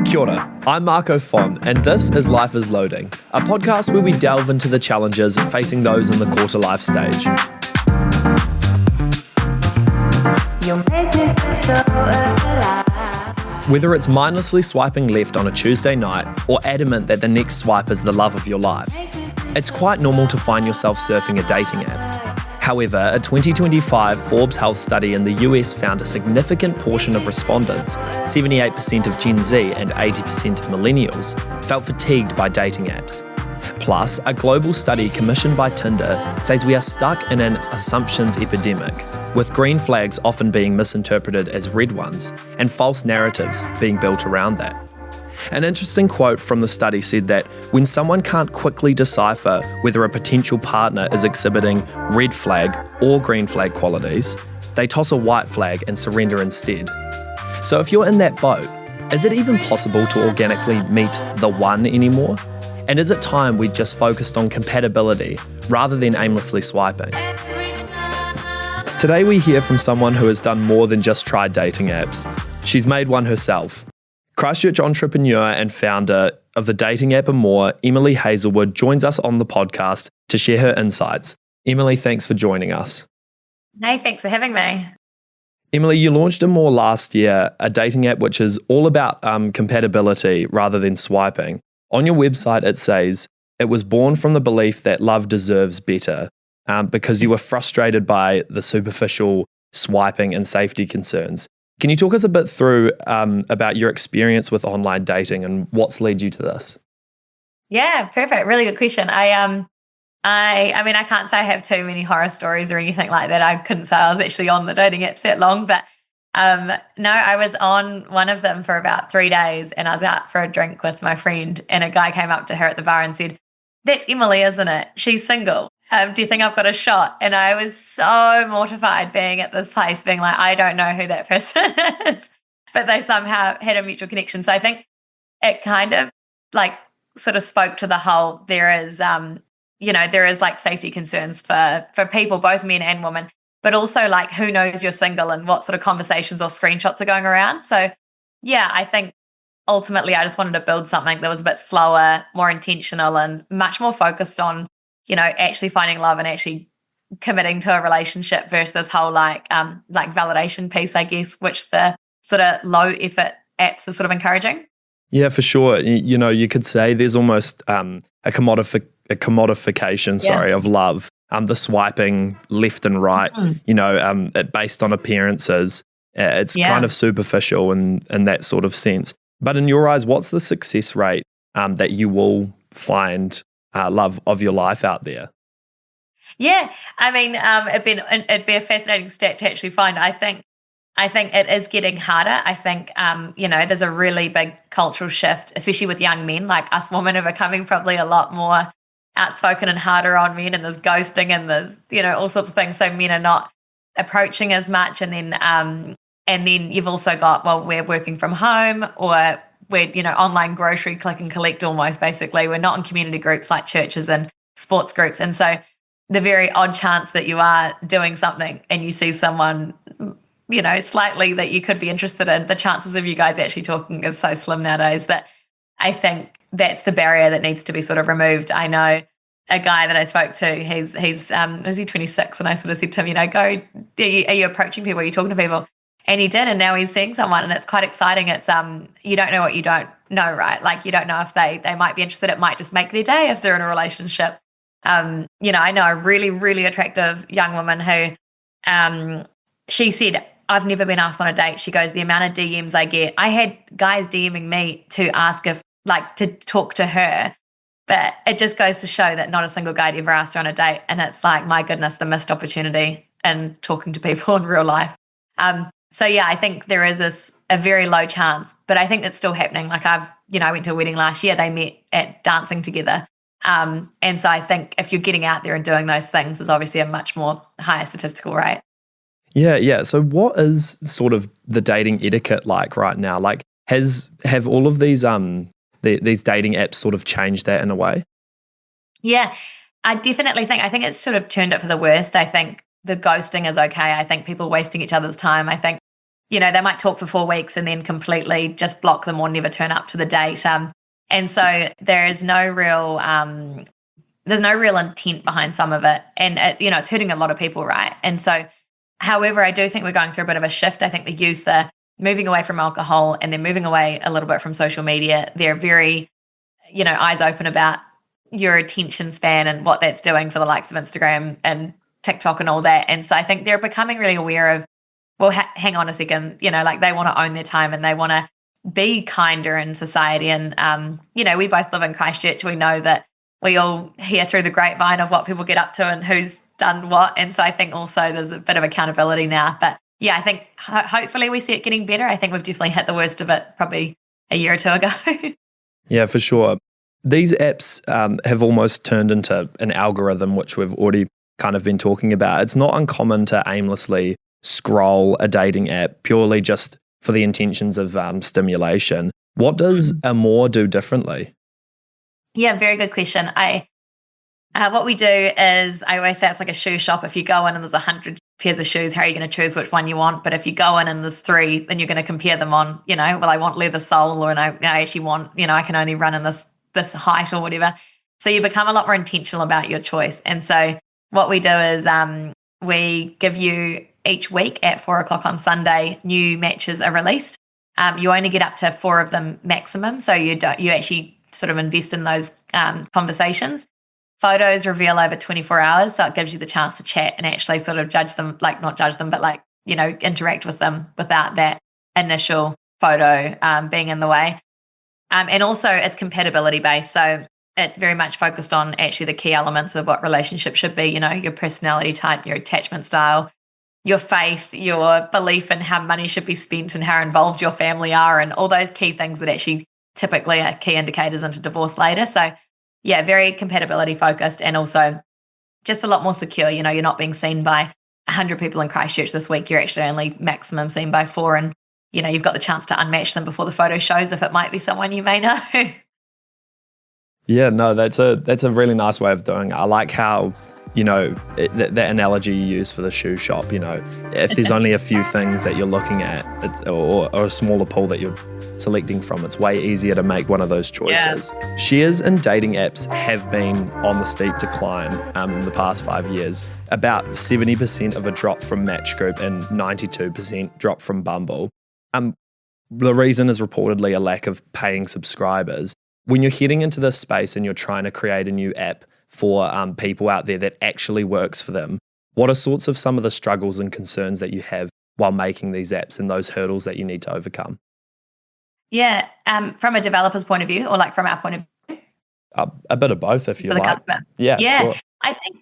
Kia ora, I'm Marco Fon, and this is Life is Loading, a podcast where we delve into the challenges facing those in the quarter life stage. Whether it's mindlessly swiping left on a Tuesday night or adamant that the next swipe is the love of your life, it's quite normal to find yourself surfing a dating app. However, a 2025 Forbes health study in the US found a significant portion of respondents, 78% of Gen Z and 80% of millennials, felt fatigued by dating apps. Plus, a global study commissioned by Tinder says we are stuck in an assumptions epidemic, with green flags often being misinterpreted as red ones, and false narratives being built around that. An interesting quote from the study said that when someone can't quickly decipher whether a potential partner is exhibiting red flag or green flag qualities, they toss a white flag and surrender instead. So if you're in that boat, is it even possible to organically meet the one anymore? And is it time we just focused on compatibility rather than aimlessly swiping? Today we hear from someone who has done more than just try dating apps. She's made one herself. Christchurch entrepreneur and founder of the dating app Amor, Emily Heazlewood, joins us on the podcast to share her insights. Emily, thanks for joining us. Hey, thanks for having me. Emily, you launched Amor last year, a dating app which is all about compatibility rather than swiping. On your website, it says, it was born from the belief that love deserves better because you were frustrated by the superficial swiping and safety concerns. Can you talk us a bit through about your experience with online dating and what's led you to this? Yeah, perfect. Really good question. I mean, I can't say I have too many horror stories or anything like that. I couldn't say I was actually on the dating apps that long, but no, I was on one of them for about 3 days, and I was out for a drink with my friend, and a guy came up to her at the bar and said, "That's Emily, isn't it? She's single. Do you think I've got a shot?" And I was so mortified being at this place, being like, I don't know who that person is, but they somehow had a mutual connection. So I think it kind of like sort of spoke to the whole, there is like safety concerns for people, both men and women, but also like who knows you're single and what sort of conversations or screenshots are going around. So yeah, I think ultimately I just wanted to build something that was a bit slower, more intentional, and much more focused on actually finding love and actually committing to a relationship versus this whole like validation piece, I guess, which the sort of low effort apps are sort of encouraging. Yeah, for sure. You could say there's almost a commodification, of love. The swiping left and right, based on appearances. It's kind of superficial in that sort of sense. But in your eyes, what's the success rate that you will find love of your life out there? Yeah, I mean, it'd be a fascinating stat to actually find. I think it is getting harder. I think there's a really big cultural shift, especially with young men. Like us women are becoming probably a lot more outspoken and harder on men, and there's ghosting and there's all sorts of things. So men are not approaching as much, and then you've also got, well, we're working from home, or we're online grocery click and collect almost. Basically, we're not in community groups like churches and sports groups, and so the very odd chance that you are doing something and you see someone slightly that you could be interested in, the chances of you guys actually talking is so slim nowadays that I think that's the barrier that needs to be sort of removed. I know a guy that I spoke to, he's is he 26, and I sort of said to him, are you approaching people, are you talking to people? And he did, and now he's seeing someone, and it's quite exciting. It's you don't know what you don't know, right? Like you don't know if they might be interested. It might just make their day if they're in a relationship. I know a really, really attractive young woman who she said, I've never been asked on a date. She goes, the amount of DMs I get, I had guys DMing me to ask if to talk to her, but it just goes to show that not a single guy ever asked her on a date. And it's like, my goodness, the missed opportunity in talking to people in real life. So yeah, I think there is a very low chance, but I think it's still happening. Like I went to a wedding last year, they met at dancing together. And so I think if you're getting out there and doing those things, there's obviously a much more higher statistical rate. Yeah. So what is sort of the dating etiquette like right now? Like have all of these dating apps sort of changed that in a way? Yeah, I definitely think it's sort of turned it for the worst. I think the ghosting is okay. I think people wasting each other's time. I think, they might talk for 4 weeks and then completely just block them or never turn up to the date. And so there's no real intent behind some of it. And, it's hurting a lot of people, right? And so, however, I do think we're going through a bit of a shift. I think the youth are moving away from alcohol and they're moving away a little bit from social media. They're very, eyes open about your attention span and what that's doing for the likes of Instagram and TikTok and all that. And so I think they're becoming really aware of, well, hang on a second, like they want to own their time and they want to be kinder in society. And, we both live in Christchurch. We know that we all hear through the grapevine of what people get up to and who's done what. And so I think also there's a bit of accountability now. But yeah, I think hopefully we see it getting better. I think we've definitely hit the worst of it probably a year or two ago. Yeah, for sure. These apps have almost turned into an algorithm, which we've already kind of been talking about. It's not uncommon to aimlessly scroll a dating app purely just for the intentions of stimulation. What does Amor do differently? Yeah, very good question. What we do is, I always say it's like a shoe shop. If you go in and there's 100 pairs of shoes, how are you going to choose which one you want? But if you go in and there's 3, then you're going to compare them on, well, I want leather sole, or I actually want, I can only run in this height or whatever. So you become a lot more intentional about your choice. And so what we do is we give you each week at 4:00 on Sunday, new matches are released. You only get up to 4 of them maximum. So you actually sort of invest in those conversations. Photos reveal over 24 hours. So it gives you the chance to chat and actually sort of judge them, like not judge them, but like, interact with them without that initial photo being in the way. And also it's compatibility based. So it's very much focused on actually the key elements of what relationship should be, your personality type, your attachment style, your faith, your belief in how money should be spent and how involved your family are, and all those key things that actually typically are key indicators into divorce later. So yeah, very compatibility focused, and also just a lot more secure. You're not being seen by 100 people in Christchurch this week. You're actually only maximum seen by 4, and you've got the chance to unmatch them before the photo shows if it might be someone you may know. Yeah, no, that's a really nice way of doing it. I like how, that analogy you use for the shoe shop, if there's only a few things that you're looking at or a smaller pool that you're selecting from, it's way easier to make one of those choices. Yeah. Shares in dating apps have been on the steep decline in the past 5 years. About 70% of a drop from Match Group and 92% drop from Bumble. The reason is reportedly a lack of paying subscribers. When you're heading into this space and you're trying to create a new app for people out there that actually works for them, what are sorts of some of the struggles and concerns that you have while making these apps and those hurdles that you need to overcome? Yeah, from a developer's point of view, or like from our point of view? A bit of both, if you like. For the customer. Yeah, sure. I think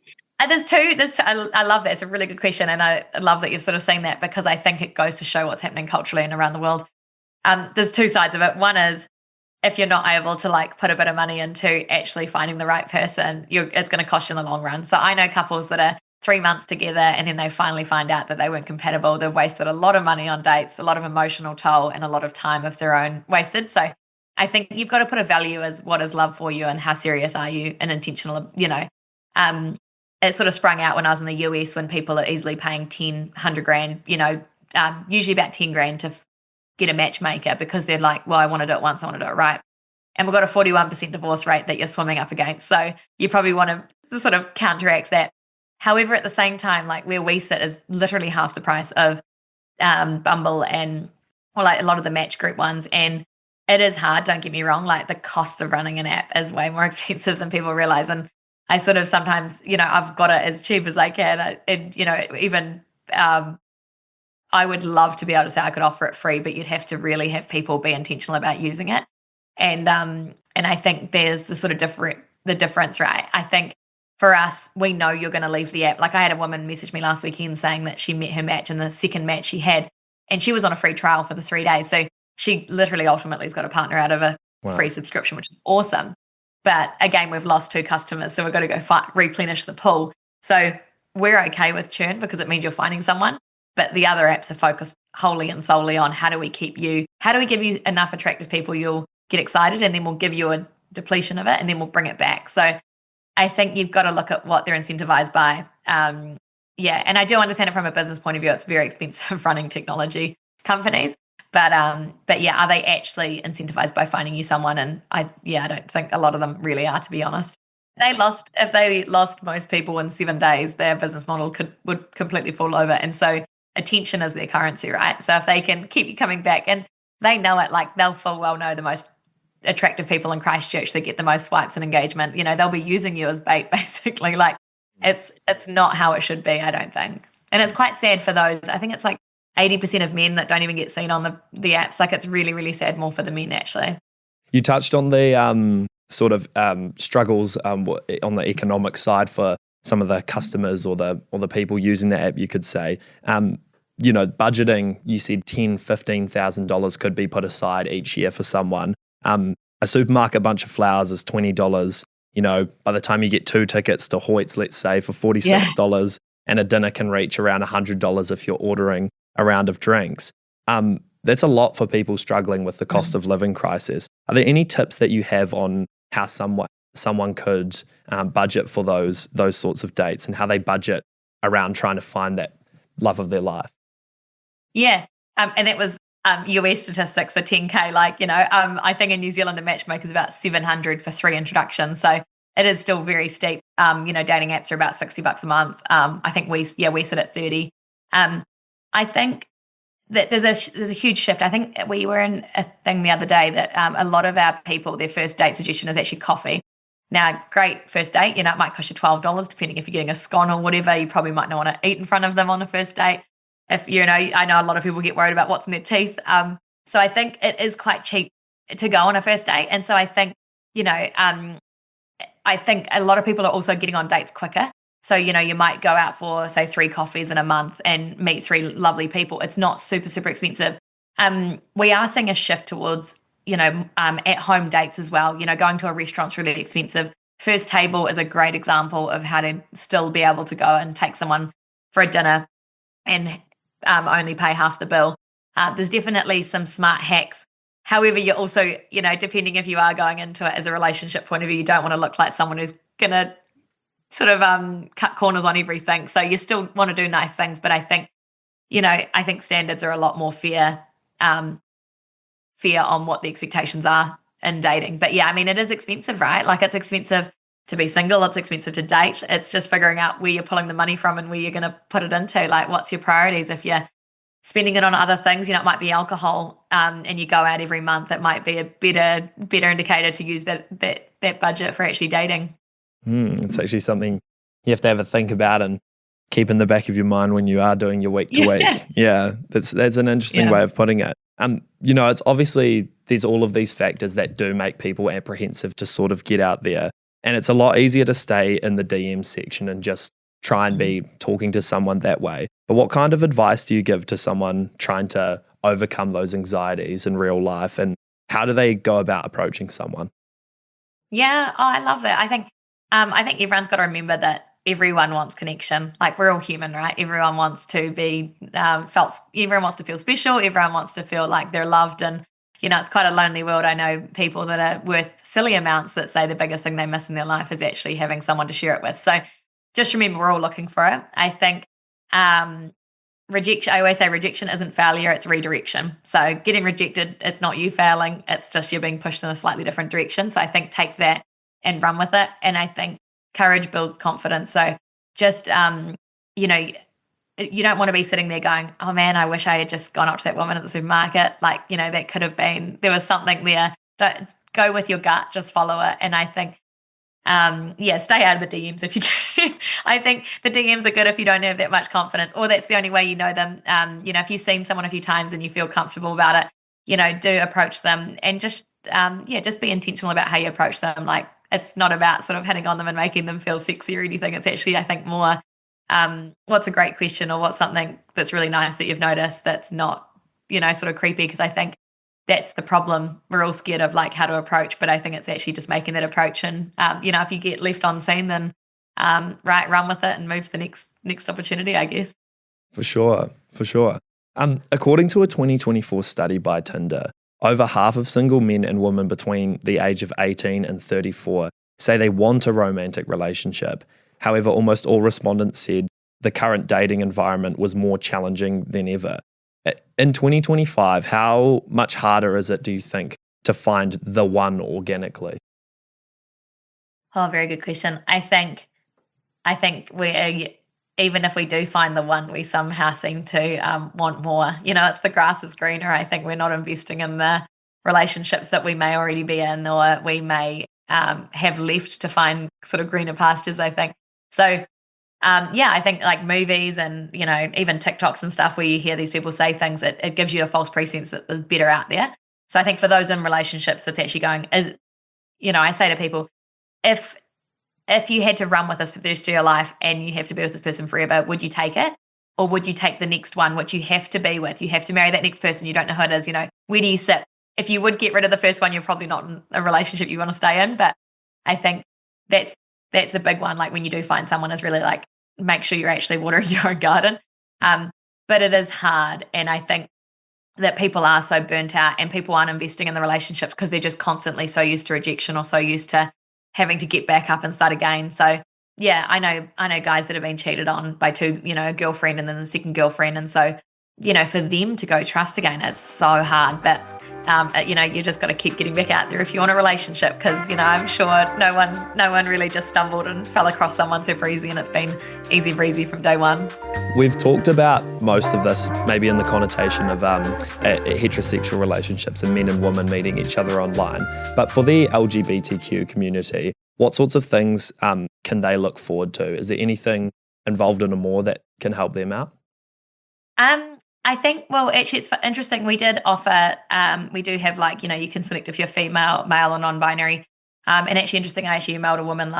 there's two. I love that. It's a really good question, and I love that you've sort of seen that, because I think it goes to show what's happening culturally and around the world. There's 2 sides of it. One is, if you're not able to like put a bit of money into actually finding the right person, it's going to cost you in the long run. So I know couples that are 3 months together and then they finally find out that they weren't compatible. They've wasted a lot of money on dates, a lot of emotional toll, and a lot of time of their own wasted. So I think you've got to put a value as what is love for you and how serious are you and intentional, it sort of sprung out when I was in the US, when people are easily paying 10, 100 grand, usually about 10 grand to get a matchmaker, because they're like, well, I want to do it once, I want to do it right. And we've got a 41% divorce rate that you're swimming up against. So you probably want to sort of counteract that. However, at the same time, like where we sit is literally half the price of Bumble and like a lot of the Match Group ones. And it is hard, don't get me wrong, like the cost of running an app is way more expensive than people realize. And I sort of sometimes, I've got it as cheap as I can. I would love to be able to say I could offer it free, but you'd have to really have people be intentional about using it. And I think there's the sort of the difference, right? I think for us, we know you're going to leave the app. Like I had a woman message me last weekend saying that she met her match in the second match she had, and she was on a free trial for the 3 days. So she literally ultimately has got a partner out of a free subscription, which is awesome. But again, we've lost 2 customers, so we've got to go replenish the pool. So we're okay with churn because it means you're finding someone. But the other apps are focused wholly and solely on how do we give you enough attractive people you'll get excited, and then we'll give you a depletion of it, and then we'll bring it back. So I think you've got to look at what they're incentivized by. And I do understand it from a business point of view. It's very expensive running technology. companies. But yeah, are they actually incentivized by finding you someone? And I don't think a lot of them really are, to be honest. If they lost most people in 7 days, their business model would completely fall over. And so attention is their currency, right? So if they can keep you coming back, and they know it, like they'll full well know the most attractive people in Christchurch that get the most swipes and engagement, they'll be using you as bait, basically. Like it's not how it should be, I don't think. And it's quite sad for those. I think it's like 80% of men that don't even get seen on the apps. Like it's really, really sad more for the men, actually. You touched on the sort of struggles on the economic side for some of the customers or the people using the app, you could say. Budgeting, you said $10,000-$15,000 could be put aside each year for someone. A supermarket bunch of flowers is $20. By the time you get 2 tickets to Hoyt's, let's say, for $46, and a dinner can reach around $100 if you're ordering a round of drinks. That's a lot for people struggling with the cost of living crisis. Are there any tips that you have on how someone could budget for those sorts of dates, and how they budget around trying to find that love of their life? Yeah, and that was US statistics for 10K. I think in New Zealand a matchmaker is about 700 for 3 introductions, so it is still very steep. Dating apps are about $60 a month. I think we sit at 30. I think that there's a huge shift. I think we were in a thing the other day that a lot of our people, their first date suggestion is actually coffee. Now, great first date, it might cost you $12, depending if you're getting a scone or whatever. You probably might not want to eat in front of them on a first date. If I know a lot of people get worried about what's in their teeth. So I think it is quite cheap to go on a first date. And so I think, I think a lot of people are also getting on dates quicker. So, you might go out for, say, 3 coffees in a month and meet 3 lovely people. It's not super, super expensive. We are seeing a shift towards, at-home dates as well. Going to a restaurant's really expensive. First Table is a great example of how to still be able to go and take someone for a dinner and only pay half the bill. There's definitely some smart hacks. However, you're also, depending if you are going into it as a relationship point of view, you don't want to look like someone who's going to sort of cut corners on everything. So you still want to do nice things, but I think, I think standards are a lot more fair on what the expectations are in dating. But yeah, I mean, it is expensive, right? Like it's expensive to be single. It's expensive to date. It's just figuring out where you're pulling the money from and where you're going to put it into. Like, what's your priorities? If you're spending it on other things, it might be alcohol, and you go out every month. It might be a better indicator to use that budget for actually dating. It's actually something you have to have a think about and keep in the back of your mind when you are doing your week to week. Yeah, that's an interesting way of putting it. It's obviously there's all of these factors that do make people apprehensive to sort of get out there. And it's a lot easier to stay in the DM section and just try and be talking to someone that way. But what kind of advice do you give to someone trying to overcome those anxieties in real life, and how do they go about approaching someone? Yeah, I love that. I think everyone's got to remember that everyone wants connection. Like, we're all human, right? Everyone wants to be felt. Everyone wants to feel special. Everyone wants to feel like they're loved. And it's quite a lonely world. I know people that are worth silly amounts that say the biggest thing they miss in their life is actually having someone to share it with. So just remember, we're all looking for it. I think rejection, I always say rejection isn't failure, it's redirection. So getting rejected, it's not you failing, it's just you're being pushed in a slightly different direction. So I think take that and run with it. And I think courage builds confidence. So just, you don't want to be sitting there going, oh man, I wish I had just gone up to that woman at the supermarket. Like, that could have been, there was something there. Don't go with your gut, just follow it. And I think, stay out of the DMs if you can. I think the DMs are good if you don't have that much confidence, or that's the only way you know them. If you've seen someone a few times and you feel comfortable about it, do approach them and just be intentional about how you approach them. Like, it's not about sort of hitting on them and making them feel sexy or anything. It's actually, I think, more, what's a great question, or what's something that's really nice that you've noticed that's not, sort of creepy, because I think that's the problem. We're all scared of like how to approach, but I think it's actually just making that approach. And, if you get left on scene, then run with it and move to the next opportunity, I guess. For sure. According to a 2024 study by Tinder, over half of single men and women between the age of 18 and 34 say they want a romantic relationship. However, almost all respondents said the current dating environment was more challenging than ever. In 2025, how much harder is it, do you think, to find the one organically? Oh, very good question. I think we even if we do find the one, we somehow seem to want more. It's the grass is greener. I think we're not investing in the relationships that we may already be in, or we may have left to find sort of greener pastures, I think. So, I think like movies and, even TikToks and stuff where you hear these people say things, it gives you a false pretense that there's better out there. So I think for those in relationships, it's actually I say to people, if you had to run with this for the rest of your life and you have to be with this person forever, would you take it? Or would you take the next one, which you have to be with? You have to marry that next person. You don't know who it is. Where do you sit? If you would get rid of the first one, you're probably not in a relationship you want to stay in. But I think that's a big one. Like when you do find someone, is really like, make sure you're actually watering your own garden. But it is hard. And I think that people are so burnt out and people aren't investing in the relationships because they're just constantly so used to rejection or so used to having to get back up and start again. So yeah, I know guys that have been cheated on by two, a girlfriend and then the second girlfriend. And so, for them to go trust again, it's so hard. But you just got to keep getting back out there if you want a relationship, because I'm sure no one really just stumbled and fell across someone super easy and it's been easy breezy from day one. We've talked about most of this maybe in the connotation of heterosexual relationships and men and women meeting each other online. But for the LGBTQ community, what sorts of things can they look forward to? Is there anything involved in Amor that can help them out? I think, well, actually, it's interesting. We did offer, we do have you can select if you're female, male, or non-binary. And actually, interesting, I actually emailed a woman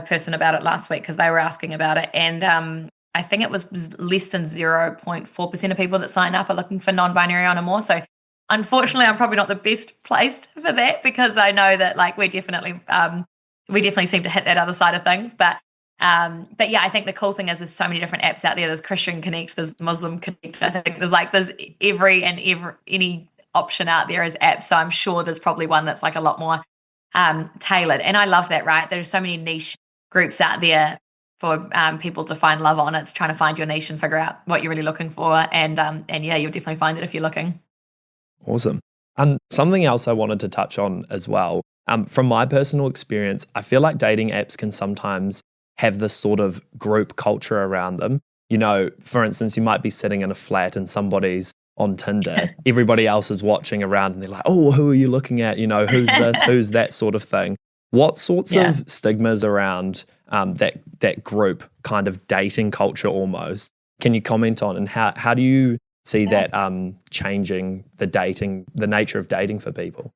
person about it last week because they were asking about it. And I think it was less than 0.4% of people that sign up are looking for non-binary on Amor. So unfortunately, I'm probably not the best placed for that, because I know that we definitely seem to hit that other side of things. But yeah, I think the cool thing is there's so many different apps out there. There's Christian Connect, there's Muslim Connect. I think there's any option out there as apps. So I'm sure there's probably one that's a lot more tailored. And I love that, right? There's so many niche groups out there for people to find love on. It's trying to find your niche and figure out what you're really looking for. And yeah, you'll definitely find it if you're looking. Awesome. Something else I wanted to touch on as well. From my personal experience, I feel like dating apps can sometimes have this sort of group culture around them. For instance, you might be sitting in a flat and somebody's on Tinder. Everybody else is watching around and they're like, oh, who are you looking at? Who's this? Who's that sort of thing. What sorts of stigmas around that group kind of dating culture almost can you comment on, and how do you see that changing the nature of dating for people?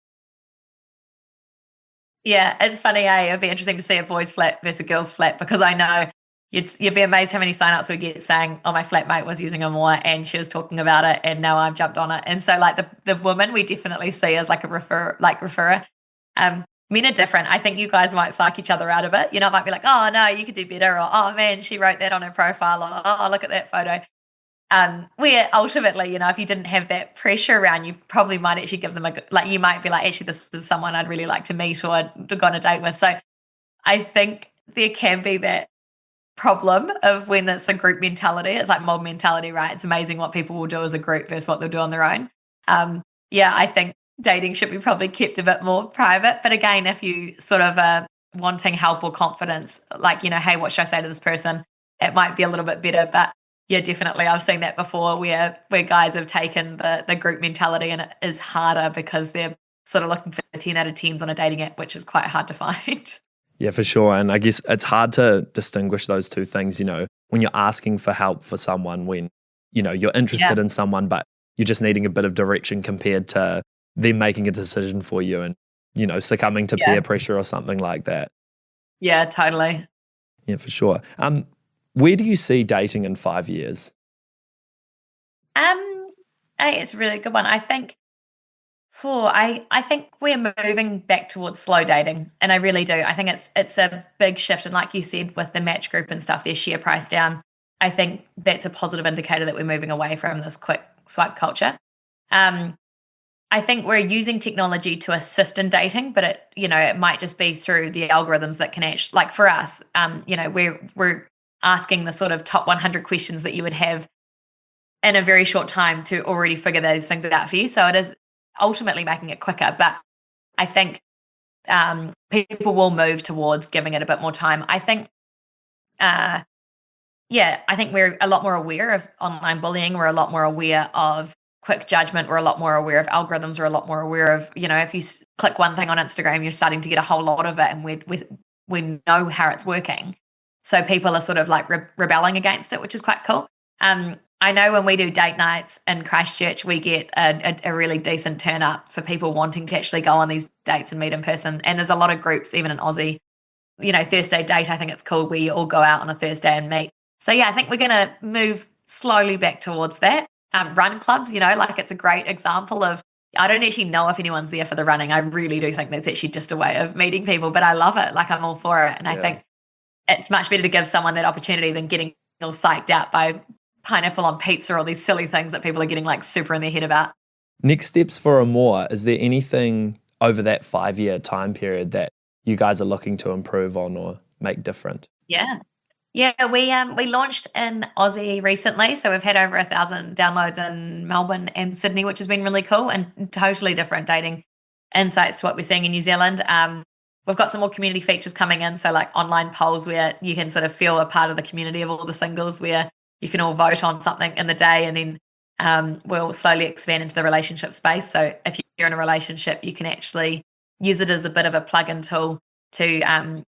Yeah, it's funny, it'd be interesting to see a boys' flat versus a girls' flat, because I know you'd be amazed how many signups we get saying, oh, my flatmate was using Amor and she was talking about it and now I've jumped on it. And so the woman we definitely see as a referrer. Men are different. I think you guys might psych each other out a bit. It might be like, oh no, you could do better, or oh man, she wrote that on her profile, or oh, look at that photo. Where ultimately, if you didn't have that pressure around, you probably might actually give them you might be like, actually, this is someone I'd really like to meet or go on a date with. So I think there can be that problem of when it's a group mentality. It's like mob mentality, right? It's amazing what people will do as a group versus what they'll do on their own. I think dating should be probably kept a bit more private. But again, if you sort of wanting help or confidence, hey, what should I say to this person? It might be a little bit better, but yeah, definitely. I've seen that before where guys have taken the group mentality, and it is harder because they're sort of looking for 10 out of 10s on a dating app, which is quite hard to find. Yeah, for sure. And I guess it's hard to distinguish those two things, when you're asking for help for someone, when, you're interested in someone, but you're just needing a bit of direction compared to them making a decision for you and, succumbing to peer pressure or something like that. Yeah, totally. Yeah, for sure. Where do you see dating in 5 years? It's a really good one. I think I think we're moving back towards slow dating, and I really do. I think it's a big shift, and like you said, with the match group and stuff, their share price down. I think that's a positive indicator that we're moving away from this quick swipe culture. I think we're using technology to assist in dating, but it might just be through the algorithms that can actually, for us, we're asking the sort of top 100 questions that you would have in a very short time to already figure those things out for you. So it is ultimately making it quicker. But I think people will move towards giving it a bit more time. I think, I think we're a lot more aware of online bullying. We're a lot more aware of quick judgment. We're a lot more aware of algorithms. We're a lot more aware of, if you click one thing on Instagram, you're starting to get a whole lot of it, and we know how it's working. So people are sort of like rebelling against it, which is quite cool. I know when we do date nights in Christchurch, we get a really decent turn up for people wanting to actually go on these dates and meet in person. And there's a lot of groups, even in Aussie, Thursday date, I think it's called, where you all go out on a Thursday and meet. So yeah, I think we're going to move slowly back towards that. Run clubs, like it's a great example of, I don't actually know if anyone's there for the running. I really do think that's actually just a way of meeting people, but I love it. Like, I'm all for it. And I think it's much better to give someone that opportunity than getting all psyched out by pineapple on pizza or all these silly things that people are getting like super in their head about. Next steps for Amor, is there anything over that 5-year time period that you guys are looking to improve on or make different? Yeah, we launched in Aussie recently, so we've had over 1,000 downloads in Melbourne and Sydney, which has been really cool and totally different dating insights to what we're seeing in New Zealand. We've got some more community features coming in, so like online polls where you can sort of feel a part of the community of all the singles, where you can all vote on something in the day, and then we'll slowly expand into the relationship space. So if you're in a relationship, you can actually use it as a bit of a plug-in tool to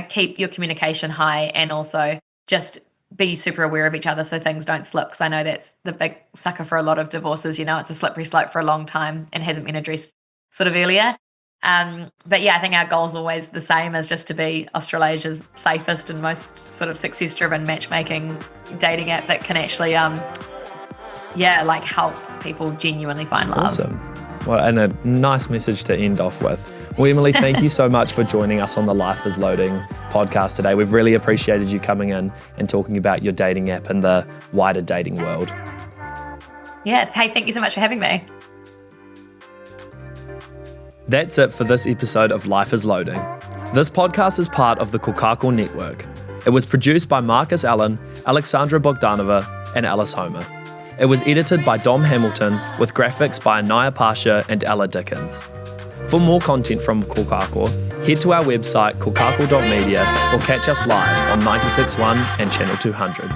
keep your communication high, and also just be super aware of each other so things don't slip, because I know that's the big sucker for a lot of divorces. It's a slippery slope for a long time and hasn't been addressed sort of earlier. But yeah, I think our goal is always the same, as just to be Australasia's safest and most sort of success-driven matchmaking dating app that can actually help people genuinely find love. Awesome. Well, and a nice message to end off with. Well, Emily, thank you so much for joining us on the Life is Loading podcast today. We've really appreciated you coming in and talking about your dating app and the wider dating world. Yeah. Hey, thank you so much for having me. That's it for this episode of Life is Loading. This podcast is part of the Kokako Network. It was produced by Marcus Allan, Aleksandra Bogdanova, and Alice Homer. It was edited by Dom Hamilton, with graphics by Anaya Pasha and Ella Dickens. For more content from Kokako, head to our website kokako.media or catch us live on 96.1 and Channel 200.